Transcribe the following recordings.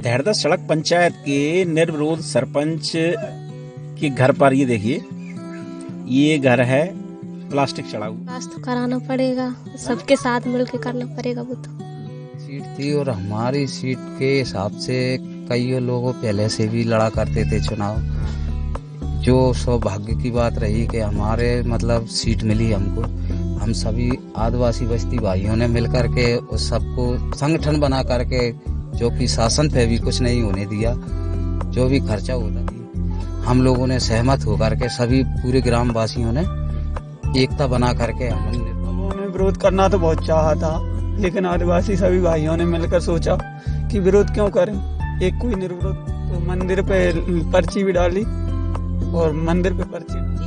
दहड़दा सड़क पंचायत के निर्विरोध सरपंच के घर पर ये देखिए, ये घर है प्लास्टिक चढ़ा हुआ। पास तो कराना पड़ेगा, सबके साथ मिलके करना पड़ेगा। वो तो सीट थी और हमारी सीट के हिसाब से कई लोगों पहले से भी लड़ा करते थे चुनाव। जो सौभाग्य की बात रही कि हमारे मतलब सीट मिली हमको। हम सभी आदिवासी बस्ती भाइयों ने मिलकर के उस सबको संगठन बना करके, जो कि शासन पे भी कुछ नहीं होने दिया, जो भी खर्चा होता थी हम लोगों ने सहमत होकर के सभी पूरे ग्राम वासियों ने एकता बना करके हमने विरोध करना तो बहुत चाहा था, लेकिन आदिवासी सभी भाइयों ने मिलकर सोचा कि विरोध क्यों करें, एक कोई निर्विरोध। तो मंदिर पे पर्ची भी डाली और मंदिर पे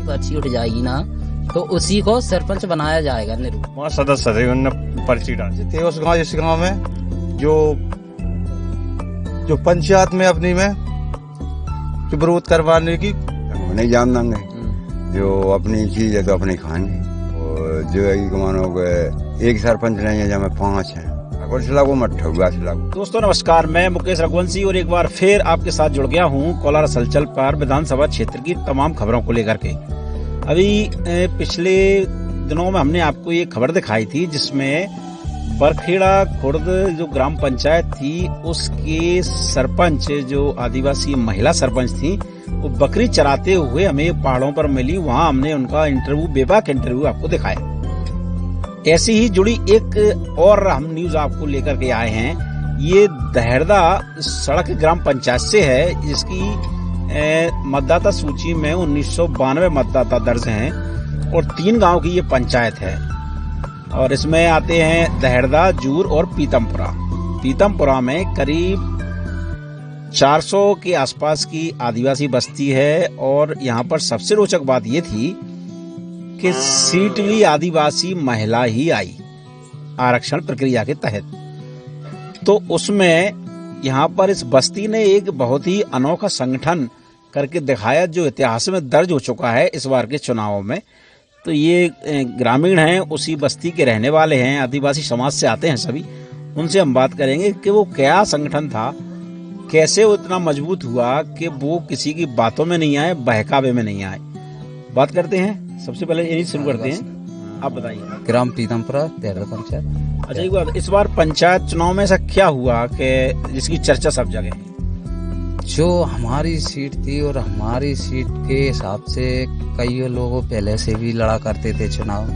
पर्ची उठ जाएगी ना तो उसी को सरपंच बनाया जाएगा। वहाँ सदस्य थे, उन्होंने पर्ची डाली थे उस गांव, इस गांव में जो पंचायत में अपनी में विरोध करवाने की नहीं जान देंगे। जो अपनी चीज है तो अपनी खाएंगे, और जो मानो एक सरपंच नहीं है, जब 5 हैं। दोस्तों नमस्कार, मैं मुकेश रघुवंशी और एक बार फिर आपके साथ जुड़ गया हूँ कोलार सलचल पर विधानसभा क्षेत्र की तमाम खबरों को लेकर के। अभी पिछले दिनों में हमने आपको ये खबर दिखाई थी जिसमें बरखेड़ा खुर्द जो ग्राम पंचायत थी उसके सरपंच, जो आदिवासी महिला सरपंच थी, वो बकरी चराते हुए हमें पहाड़ों पर मिली। वहां हमने उनका इंटरव्यू, बेबाक इंटरव्यू आपको दिखाया। ऐसी ही जुड़ी एक और हम न्यूज आपको लेकर के आए हैं। ये दहड़दा सड़क ग्राम पंचायत से है, जिसकी मतदाता सूची में 1992 मतदाता दर्ज हैं और 3 गांव की ये पंचायत है। और इसमें आते हैं दहड़दा, जूर और पीतमपुरा। पीतमपुरा में करीब 400 के आसपास की आदिवासी बस्ती है और यहाँ पर सबसे रोचक बात ये थी कि सीट भी आदिवासी महिला ही आई आरक्षण प्रक्रिया के तहत। तो उसमें यहाँ पर इस बस्ती ने एक बहुत ही अनोखा संगठन करके दिखाया, जो इतिहास में दर्ज हो चुका है इस बार के चुनावों में। तो ये ग्रामीण हैं, उसी बस्ती के रहने वाले हैं, आदिवासी समाज से आते हैं सभी। उनसे हम बात करेंगे कि वो क्या संगठन था, कैसे वो इतना मजबूत हुआ कि वो किसी की बातों में नहीं आए, बहकावे में नहीं आए। बात करते हैं, सबसे पहले यही शुरू करते हैं। आप बताइए। ग्राम पीतमपुरा दहड़दा पंचायत। अच्छा, एक बात, इस बार पंचायत चुनाव में ऐसा क्या हुआ कि जिसकी चर्चा सब जगह है? जो हमारी सीट थी और हमारी सीट के हिसाब से कई लोगों पहले से भी लड़ा करते थे चुनाव।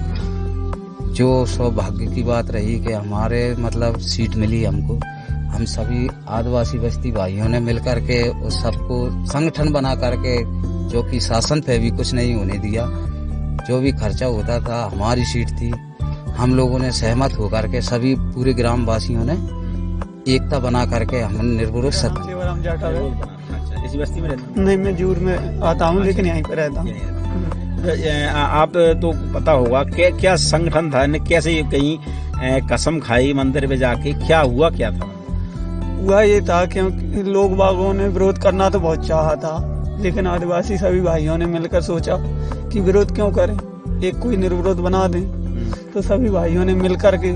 जो सौभाग्य की बात रही कि हमारे मतलब सीट मिली हमको। हम सभी आदिवासी बस्ती भाइयों ने मिलकर के उस सबको संगठन बना करके, जो कि शासन पे भी कुछ नहीं होने दिया, जो भी खर्चा होता था हमारी सीट थी। हम लोगों ने सहमत होकर के सभी पूरे ग्राम वासियों ने एकता बना करके हमने निर्विरोध इसी बस्ती में रहते? नहीं, मैं जूर में आता हूँ, लेकिन यहीं पे रहता हूँ। आप तो पता होगा क्या संगठन था, कैसे कहीं कसम खाई मंदिर में जाके, क्या हुआ, क्या था? हुआ ये था क्योंकि लोग बागों ने विरोध करना तो बहुत चाहा था, लेकिन आदिवासी सभी भाइयों ने मिलकर सोचा कि विरोध क्यों करें, एक कोई निर्विरोध बना दें। तो सभी भाइयों ने मिलकर के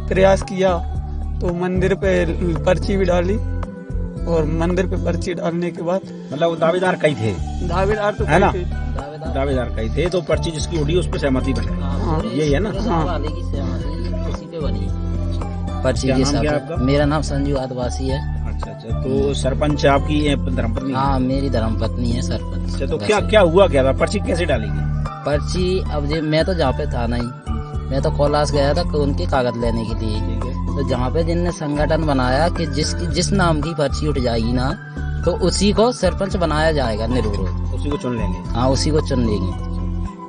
प्रयास किया, तो मंदिर पे पर्ची भी डाली और मंदिर पे पर्ची डालने के बाद मतलब दावेदार कई थे? दावेदार तो है ना, थे। दावेदार कई थे, तो पर्ची जिसकी उड़ी उस पर सहमति बनी, यही है ना? पर्ची के साथ। मेरा नाम संजू आदिवासी है। अच्छा, तो सरपंच आपकी धर्मपत्नी? हाँ, मेरी धर्मपत्नी है सरपंच। अच्छा, तो क्या हुआ, क्या था, पर्ची कैसे डाली गई? पर्ची अब मैं तो जहाँ पे था नहीं, मैं तो कोलास गया था उनके कागज लेने के लिए। तो जहाँ पे जिनने संगठन बनाया कि जिस नाम की पर्ची उठ जाएगी ना तो उसी को सरपंच बनाया जाएगा निर्विरोध, उसी को चुन लेंगे। हाँ, उसी को चुन लेंगे।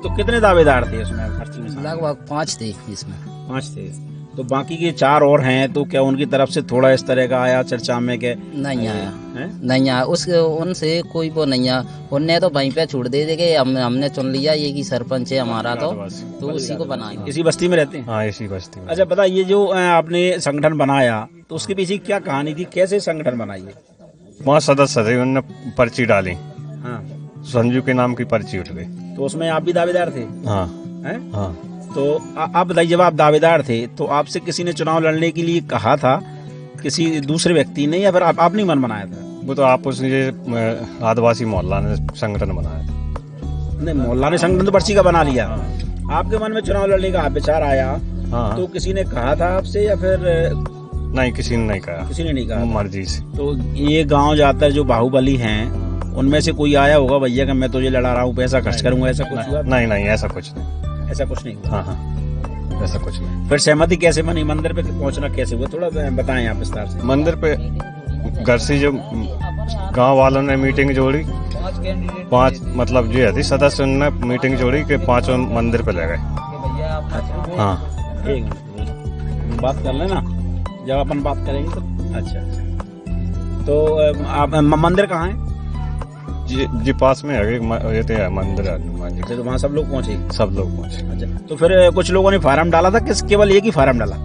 तो कितने दावेदार थे उसमें पर्ची में? लगभग 5 थे इसमें। 5 थे, तो बाकी के 4 और हैं, तो क्या उनकी तरफ से थोड़ा इस तरह का आया चर्चा में? के नहीं आया है? नहीं आया, उनसे कोई वो नहीं आया। उनने तो वहीं पे छूट दे देंगे, हमने चुन लिया ये कि सरपंच है हमारा, तो उसी को बनाया। इसी बस्ती में रहते हैं? हाँ, इसी बस्ती में। अच्छा, बताइए, जो आपने संगठन बनाया तो उसके पीछे क्या कहानी थी, कैसे संगठन बनाइए? वहाँ सदस्य थे, उन्होंने पर्ची डाली। हाँ, संजू के नाम की पर्ची उठ गई। तो उसमें आप भी दावेदार थे? हाँ। हैं? हाँ। तो आप बताइए, जब आप दावेदार थे तो आपसे किसी ने चुनाव लड़ने के लिए कहा था किसी दूसरे व्यक्ति ने या फिर आपने मन बनाया था? वो तो आपस में ये आदिवासी मोहल्ला ने संगठन बनाया था। नहीं, मोहल्ला ने संगठन तो पर्ची का बना लिया। आपके मन में चुनाव लड़ने का विचार आया हाँ। तो किसी ने कहा था आपसे या फिर नहीं, किसी ने नहीं कहा, किसी ने नहीं कहा? मर्जी से। तो ये गांव जाता जो बाहुबली हैं उनमें से कोई आया होगा भैया कि मैं तुझे लड़ा रहा हूँ, पैसा खर्च करूंगा, ऐसा कुछ हुआ? नहीं नहीं, ऐसा कुछ नहीं। ऐसा कुछ नहीं हुआ। हाँ हाँ, ऐसा कुछ नहीं। फिर सहमति कैसे बनी? मंदिर पे पहुंचना कैसे हुआ? थोड़ा बताएं आप विस्तार से। मंदिर पे घर से जो गांव वालों ने मीटिंग जोड़ी, 5 मतलब जो है सदस्य ने मीटिंग जोड़ी कि 5 मंदिर पे ले गए। हाँ, एक मिनट बात कर लेना, जब अपन बात करेंगे तो। अच्छा अच्छा, तो आप मंदिर कहाँ है? जी पास में है, ये तो है मंदिर है हनुमान जी। तो वहाँ सब लोग पहुँचे? सब लोग पहुंचे। अच्छा, तो फिर कुछ लोगों ने फार्म डाला था, किस केवल एक ही फार्म डाला?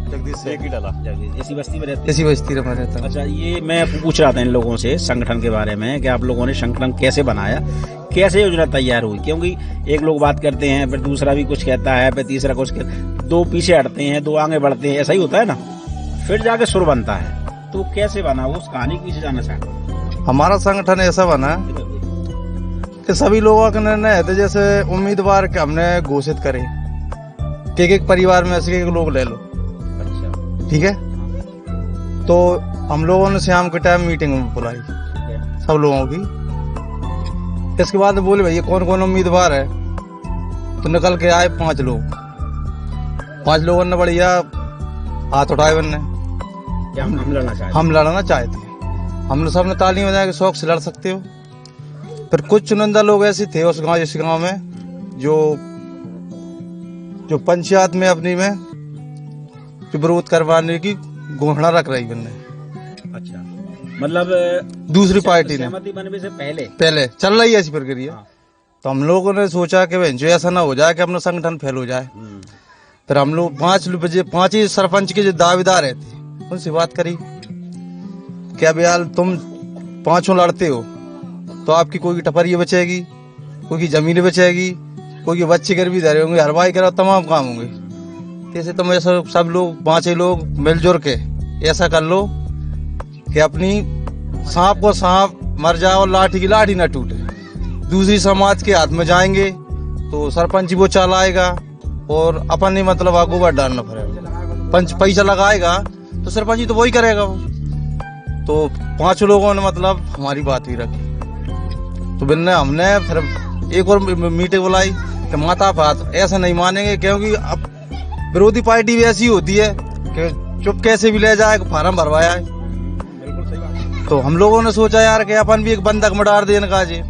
एक ही डाला। इसी बस्ती में रहते? इसी बस्ती में रहता हूँ। अच्छा, ये मैं पूछ रहा था इन लोगों से संगठन के बारे में कि आप लोगों ने संगठन कैसे बनाया, कैसे योजना तैयार हुई? क्योंकि एक लोग बात करते हैं, फिर दूसरा भी कुछ कहता है, फिर तीसरा कुछ कहता, 2 पीछे हटते हैं, 2 आगे बढ़ते हैं, ऐसा ही होता है ना, फिर जाके सुर बनता है। तो कैसे बना वो, उस कहानी के पीछे जाना चाहता हूँ। हमारा संगठन ऐसा बना कि सभी लोगों का निर्णय है, तो जैसे उम्मीदवार के हमने घोषित करे कि एक परिवार में ऐसे एक लोग ले लो, अच्छा, ठीक है। तो हम लोगों ने शाम के टाइम मीटिंग बुलाई सब लोगों की। इसके बाद बोले भैया कौन कौन उम्मीदवार है, तो निकल के आए 5 लोग। 5 लोगों ने बढ़िया हाथ उठाए, बनने क्या हम लड़ना चाहते? हम लड़ना चाहते हैं। हमने सबने ताली बजा के शौक से लड़ सकते हो। फिर कुछ चुनिंदा लोग ऐसे थे उस गांव में जो पंचायत में अपनी में जो विरोध करवाने की घोषणा रख रही बनने। अच्छा, मतलब दूसरी पार्टी ने सहमति बनने से पहले चल रही है ऐसी प्रक्रिया। तो हम लोगों ने सोचा कि भाई जो ऐसा ना हो जाए कि अपना संगठन फेल हो जाए। फिर हम लोग 5 ही सरपंच के जो दावेदार थे उनसे बात करी, क्या भैया तुम 5 लड़ते हो तो आपकी कोई की टपरिया बचेगी, कोई की जमीन बचेगी, कोई के बच्चे घर भी धरे होंगे, हरवाई करो, तमाम काम होंगे। जैसे तुम ऐसा सब लोग 5 लोग मिलजुल के ऐसा कर लो कि अपनी सांप को सांप मर जाए और लाठी की लाठी ना टूटे। दूसरी समाज के हाथ में जाएंगे तो सरपंच वो चलाएगा और अपन ही मतलब आगू बढ़ डालना पड़ेगा। पंच पैसा लगाएगा तो सरपंच ही तो वही करेगा वो। तो 5 लोगों ने मतलब हमारी बात भी रखी। तो बिन्ने हमने फिर एक और मीटिंग बुलाई कि माता बात ऐसा नहीं मानेंगे, क्योंकि अब विरोधी पार्टी भी ऐसी होती है कि चुप कैसे भी ले जाए, फार्म भरवाया है। तो हम लोगों ने सोचा यार कि अपन भी एक बंधक में डाल देने का जी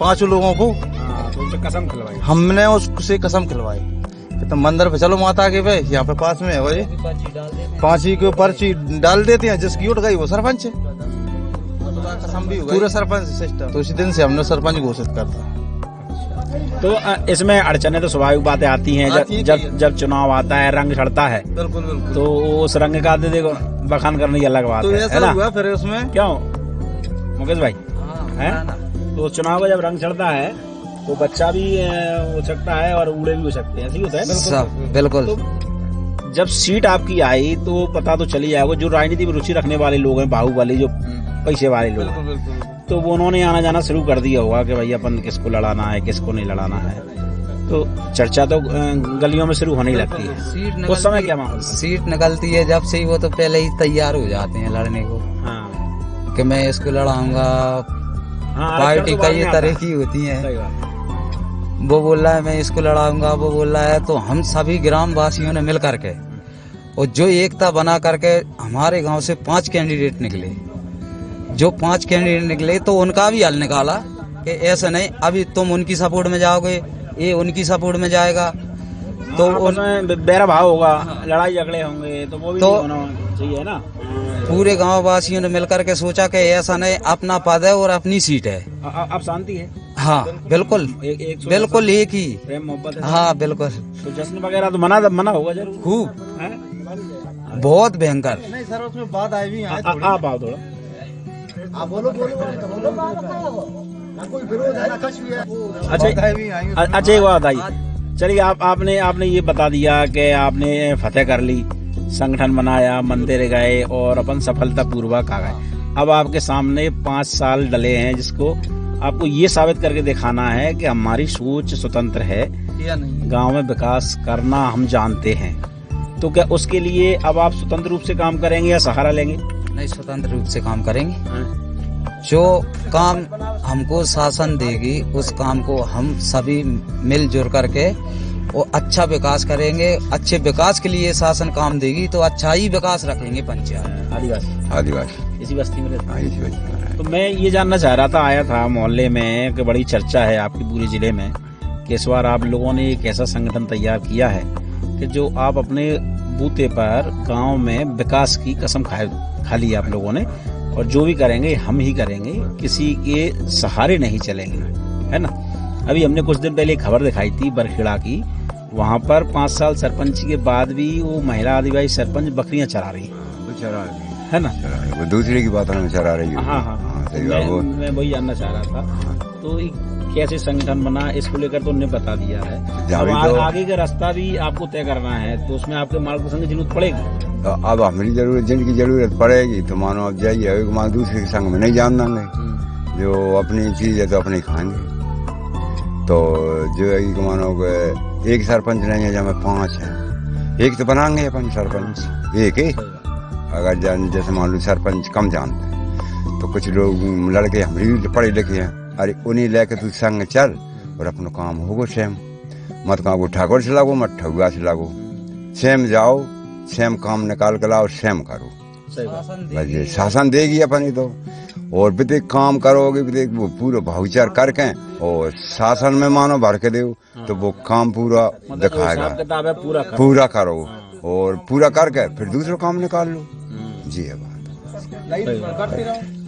5 लोगों को। तो कसम खिलवाई हमने उससे कसम खिलवाई कि तुम मंदिर पे चलो माता के पे, यहाँ पे पास में है वो 5 ही के पर्ची डाल देते हैं, जिसकी उठ गई वो सरपंच है। कसम भी हुआ पूरे सरपंच सिस्टम। तो उसी दिन से हमने सरपंच घोषित कर दिया। तो इसमें अड़चने तो स्वाभाविक बातें आती हैं, जब चुनाव आता है, रंग चढ़ता है, बिल्कुल बिल्कुल। तो उस रंग का देखो बखान करने की अलग बात तो है ना? हुआ फिर उसमें क्यों मुकेश भाई है? तो चुनाव का जब रंग चढ़ता है तो बच्चा भी हो सकता है और उड़े भी हो सकते हैं, ऐसे ही होता है। बिल्कुल। तो जब सीट आपकी आई तो पता तो चली जाएगा, जो राजनीति में रुचि रखने वाले लोग हैं, बाहुबली जो पैसे वाले लोग हैं, तो वो उन्होंने आना जाना शुरू कर दिया होगा कि भाई अपन किसको लड़ाना है, किसको नहीं लड़ाना है। तो चर्चा तो गलियों में शुरू होने ही लगती है। उस समय क्या माहौल? सीट निकलती है जब से ही, वो तो पहले ही तैयार हो जाते हैं लड़ने को। हाँ, कि मैं इसको लड़ाऊंगा। हाँ, पार्टी कई तरह की होती है। सही बात। वो बोल रहा है मैं इसको लड़ाऊंगा, वो बोल रहा है, तो हम सभी ग्राम वासियों ने मिल करके और जो एकता बना करके हमारे गांव से 5 कैंडिडेट निकले। जो 5 कैंडिडेट निकले तो उनका भी हल निकाला कि ऐसा नहीं अभी तुम उनकी सपोर्ट में जाओगे, ये उनकी सपोर्ट में जाएगा, तो उनमें बेरा भाव होगा, लड़ाई झगड़े होंगे, तो वो भी तो होना चाहिए ना। पूरे गांव वासियों ने मिलकर के सोचा कि ऐसा नहीं, अपना पद है और अपनी सीट है। अब शांति है। हाँ बिल्कुल, बिल्कुल एक ही प्रेम मोहब्बत है। हाँ बिल्कुल। तो जश्न वगैरह तो मना होगा जरूर, खूब, है? बहुत भयंकर। नहीं सर उसमें बात आई भी है। आप आओ थोड़ा, आप बोलो कोई विरोध है ना कुछ भी है। अच्छा एक बात आई, चलिए आपने ये बता दिया कि आपने फतेह कर ली, संगठन बनाया, मंदिर गए और अपन सफलता पूर्वक आ गए। अब आपके सामने 5 साल डले हैं, जिसको आपको ये साबित करके दिखाना है कि हमारी सोच स्वतंत्र है, या नहीं। गांव में विकास करना हम जानते हैं। तो क्या उसके लिए अब आप स्वतंत्र रूप से काम करेंगे या सहारा लेंगे? नहीं, स्वतंत्र रूप से काम करेंगे। जो काम हमको शासन देगी उस काम को हम सभी मिलजुल करके वो अच्छा विकास करेंगे। अच्छे विकास के लिए शासन काम देगी तो अच्छा ही विकास रखेंगे पंचायत। आदिवासी आदिवासी इसी बस्ती में रहते हैं। हाँ, इसी वजह से। तो मैं ये जानना चाह रहा था, आया था मोहल्ले में कि बड़ी चर्चा है आपकी पूरे जिले में कि इस बार आप लोगों ने एक ऐसा संगठन तैयार किया है कि जो आप अपने बूते पर गांव में विकास की कसम खा ली आप लोगों ने, और जो भी करेंगे हम ही करेंगे, किसी के सहारे नहीं चलेंगे, है ना। अभी हमने कुछ दिन पहले एक खबर दिखाई थी बरखेड़ा की, वहाँ पर 5 साल सरपंच के बाद भी वो महिला आदिवासी सरपंच बकरियां चरा रही वो चरा रही है ना। वो दूसरे की बात में चरा रही है। हाँ हाँ हाँ, सही बात। वो मैं वही जानना चाह रहा था। तो ये कैसे संगठन बना, इसको लेकर तो उन्हें बता दिया है। अब आगे का रास्ता भी आपको तय करना है, तो उसमें आपके मार्गदर्शन की जरूरत पड़ेगी। अब हमारी जरूरत, जिनकी जरूरत पड़ेगी तो मानो अब जाइए, मान दूसरे के संग में नहीं जान देंगे। जो अपनी चीज है तो अपनी खाएंगे। तो जो है कि मानो एक सरपंच नहीं है, जहाँ 5 है, एक तो बनाएंगे अपन सरपंच, एक ही। अगर जैसे मान लो सरपंच कम जानते हैं तो कुछ लोग लड़के हमारे भी पढ़े लिखे हैं, अरे उन्हें लेके तू संग चल और अपना काम होगो सेम। मत कहाँ को ठाकुर से लागो, मत ठगुआ से लागो, सेम जाओ, सेम काम निकाल कर लाओ, सेम करो। बस शासन देगी अपनी तो, और भी काम करोगे भी वो पूरा भाईचार करके और शासन में मानो भर के दो तो वो काम पूरा दिखाएगा। पूरा करो और पूरा करके फिर दूसरा काम निकाल लो। जी है बात।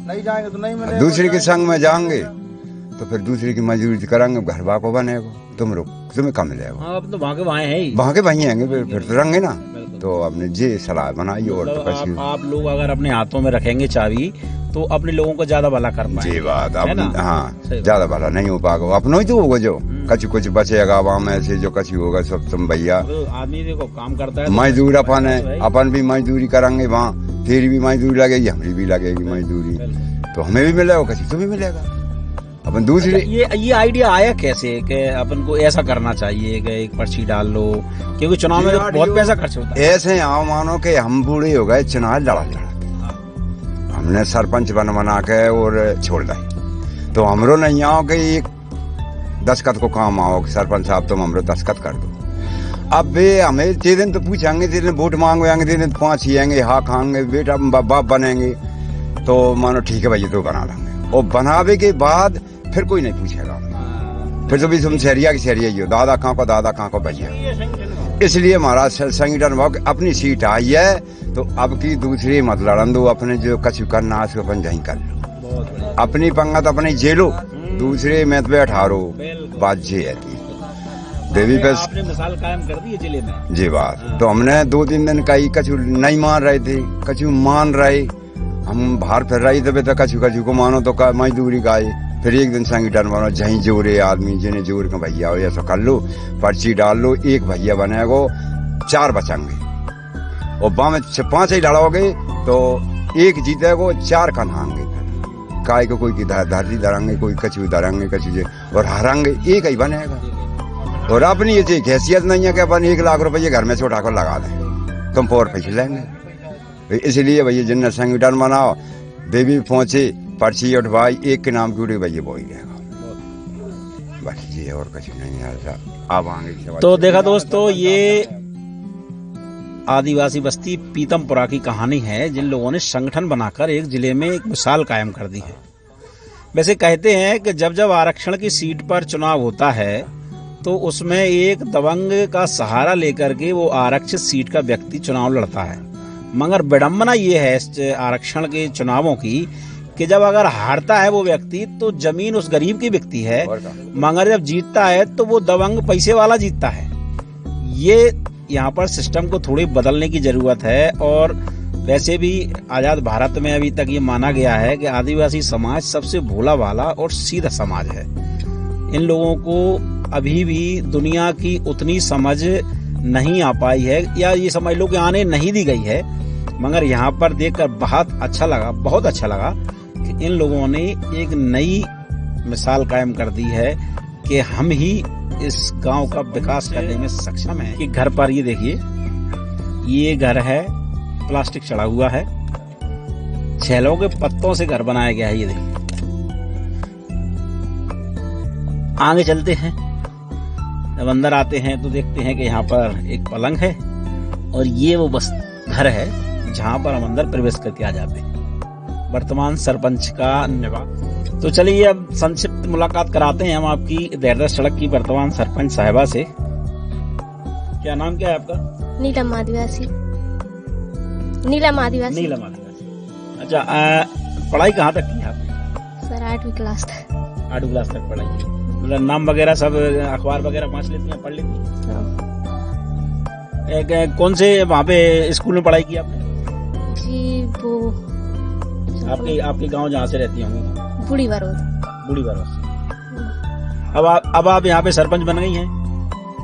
नहीं जाएंगे तो नहीं मिलेगा। दूसरे के संग में जाएंगे तो फिर दूसरे की मजदूरी कराएंगे, घर बा को बनेगा, तुम्हें कम मिलेगा। अब तो वहाँ के वहाँ है ही, वहाँ के वहीं आएंगे, फिर तो रहेंगे ना। तो अपने जी सलाह बनाइए। और तो आप लोग अगर अपने हाथों में रखेंगे चाबी तो अपने लोगों को ज्यादा भला कर पाएंगे। जी बात। हाँ, ज्यादा भला नहीं हो पाएगा, अपना ही तो होगा। जो कुछ बचेगा वहाँ में से, जो कछु होगा सब तुम भैया। आदमी देखो काम करता है, मजदूर अपन है, अपन भी मजदूरी करेंगे वहाँ, तेरी भी मजदूरी लगेगी, हमारी भी लगेगी मजदूरी, तो हमें भी मिलेगा, कछु तुम्हें मिलेगा। अपन दूसरे ये आइडिया आया कैसे कि अपन को ऐसा करना चाहिए कि एक पर्ची डाल लो, क्योंकि चुनाव में तो बहुत पैसा खर्च होता है। ऐसे यहाँ मानो कि हम बूढ़े हो गए, चुनाव लड़ा हमने सरपंच बना के और छोड़ दी, तो हमरो नहीं आओ कि एक दस्खत को काम आओ कि सरपंच साहब तुम हमरो दस्खत कर दो। अब वे हमें ते दिन तो पूछेंगे, ते दिन वोट मांगेंगे, ते दिन 5 ही आएंगे, हाँ खाएंगे, बेटा बाप बनेंगे, तो मानो ठीक है भैया तो बना लेंगे। और बनावे के बाद फिर कोई नहीं पूछेगा, फिर तो भी तुम शहरिया की शहरिया ही हो, दादा कहाँ को दादा कहाँ को भैया। इसलिए महाराज संगठन भाव अपनी सीट आई है तो अब की दूसरी मत लड़न दो, अपने जो कछु करना है उसको अपन जहीं कर लो, अपनी पंगत अपनी जेलो, दूसरे में बैठा रो, बात जी है देवी पे आपने मिसाल कायम कर दी है जिले में। जी बात। तो हमने 2-3 दिन कहीं कछु नहीं मान रहे थे, कछु मान रहे, हम बाहर फिर रही थे तो कछु को मानो तो मजदूरी गाये। फिर एक दिन संगठन बनो, जहीं जोरे आदमी जिन्हें जोर के भैया हो ऐसा कर लो, पर्ची डाल लो, एक भैया बनेगो, 4 बचेंगे, और बाम 5 ही लड़ोगे तो एक जीतेगो, 4 कन्हांगे। काय को कोई धरती धरेंगे, कोई कछु धरेंगे, कछु और हारेंगे, एक ही बनेगा। और अपनी ये हैसियत नहीं है कि अपन 1 लाख रुपये घर में से उठाकर लगा दें, तुम और पैसे लेंगे। इसलिए भैया जिन्हें संगठन बनाओ, देवी पहुंचे, पर्ची उठवाई, एक के नाम की उठे भैया वो ही रहेगा, बस ये और कुछ नहीं है। अब आगे तो देखा दोस्तों, ये आदिवासी बस्ती पीतमपुरा की कहानी है, जिन लोगों ने संगठन बनाकर एक जिले में एक मिसाल कायम कर दी है। वैसे कहते हैं कि जब जब आरक्षण की सीट पर चुनाव होता है तो उसमें एक दबंग का सहारा लेकर के वो आरक्षित सीट का व्यक्ति चुनाव लड़ता है। मगर विडंबना ये है इस आरक्षण के चुनावों की कि जब अगर हारता है वो व्यक्ति तो जमीन उस गरीब की बिकती है, मगर जब जीतता है तो वो दबंग पैसे वाला जीतता है। ये यहाँ पर सिस्टम को थोड़ी बदलने की जरूरत है। और वैसे भी आजाद भारत में अभी तक ये माना गया है कि आदिवासी समाज सबसे भोला भाला और सीधा समाज है। इन लोगों को अभी भी दुनिया की उतनी समझ नहीं आ पाई है, या ये समझ लो कि आने नहीं दी गई है, मगर यहाँ पर देखकर बहुत अच्छा लगा कि इन लोगों ने एक नई मिसाल कायम कर दी है कि हम ही इस गांव का विकास करने में सक्षम है। कि घर पर ये देखिए, ये घर है, प्लास्टिक चढ़ा हुआ है, छेलों के पत्तों से घर बनाया गया है। ये देखिए, आगे चलते हैं, जब अंदर आते हैं तो देखते हैं कि यहाँ पर एक पलंग है और ये वो बस घर है जहाँ पर हम अंदर प्रवेश करके आ जाते हैं। वर्तमान सरपंच का निवास। तो चलिए अब संक्षिप्त मुलाकात कराते हैं हम आपकी देहरदस सड़क की वर्तमान सरपंच साहिबा से। क्या नाम क्या है आपका? नीलम आदिवासी। नीलम आदिवासी। नीलम आदिवासी। अच्छा, पढ़ाई कहाँ तक की आपने? सर 8वीं क्लास तक। 8वीं क्लास तक पढ़ाई की। मतलब नाम वगैरह सब अखबार वगैरह पढ़ लेती हैं, पढ़ लेती हैं? कौन से वहाँ पे स्कूल में पढ़ाई की आपने? जी वो आपके गांव जहाँ से रहती होंगी? बूढ़ी बरोद। बूढ़ी बरोद से। अब आप यहाँ पे सरपंच बन गई हैं?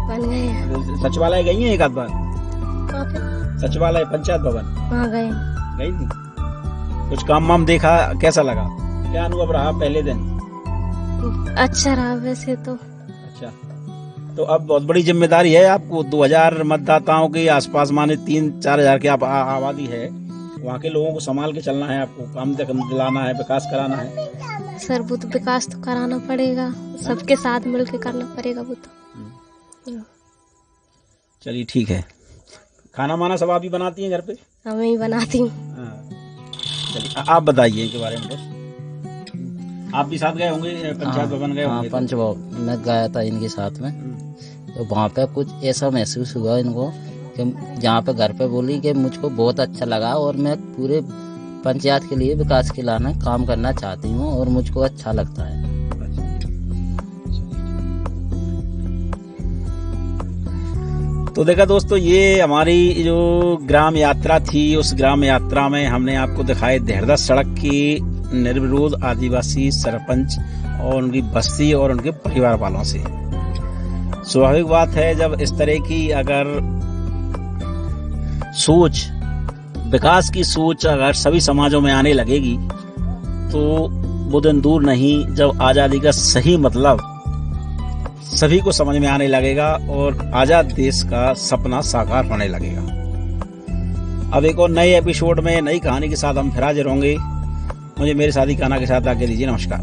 बन गए हैं। सचिवालय गई हैं एक आध बार? कहाँ पे? सचिवालय, पंचायत भवन वहाँ गए। गई थी? कुछ काम वाम देखा, कैसा लगा? क्या अनुभव रहा पहले दिन? अच्छा रहा वैसे तो। अच्छा, तो अब बहुत बड़ी जिम्मेदारी है आपको। 2000 मतदाताओं के आसपास, माने 3-4 हजार की आबादी है, वहाँ के लोगों को संभाल के चलना है आपको, काम दिलाना है, विकास कराना है। सर वो तो विकास तो कराना पड़ेगा, सबके साथ मिलके करना पड़ेगा वो तो। चलिए ठीक है। खाना माना सब आप ही बनाती हैं घर पे? मैं ही बनाती हूँ। चलिए आप बताइए इनके बारे में कुछ। आप भी साथ गए होंगे, पंचायत भवन गए होंगे? पंच भवन में गया था इनके साथ में। तो वहाँ पे कुछ ऐसा महसूस हुआ इनको कि जहाँ पे घर पे बोली कि मुझको बहुत अच्छा लगा और मैं पूरे पंचायत के लिए विकास के लाना काम करना चाहती हूँ और मुझको अच्छा लगता है। तो देखा दोस्तों, ये हमारी जो ग्राम यात्रा थी, उस ग्राम यात्रा में हमने आपको दिखाए देहरदस सड़क की निर्विरोध आदिवासी सरपंच और उनकी बस्ती और उनके परिवार वालों से। स्वाभाविक बात है, जब इस तरह की अगर सोच, विकास की सोच अगर सभी समाजों में आने लगेगी तो वो दिन दूर नहीं जब आजादी का सही मतलब सभी को समझ में आने लगेगा और आजाद देश का सपना साकार होने लगेगा। अब एक और नए एपिसोड में नई कहानी के साथ हम फिर हाजिर होंगे। मुझे मेरे साथी कान्हा के साथ आगे दीजिए। नमस्कार।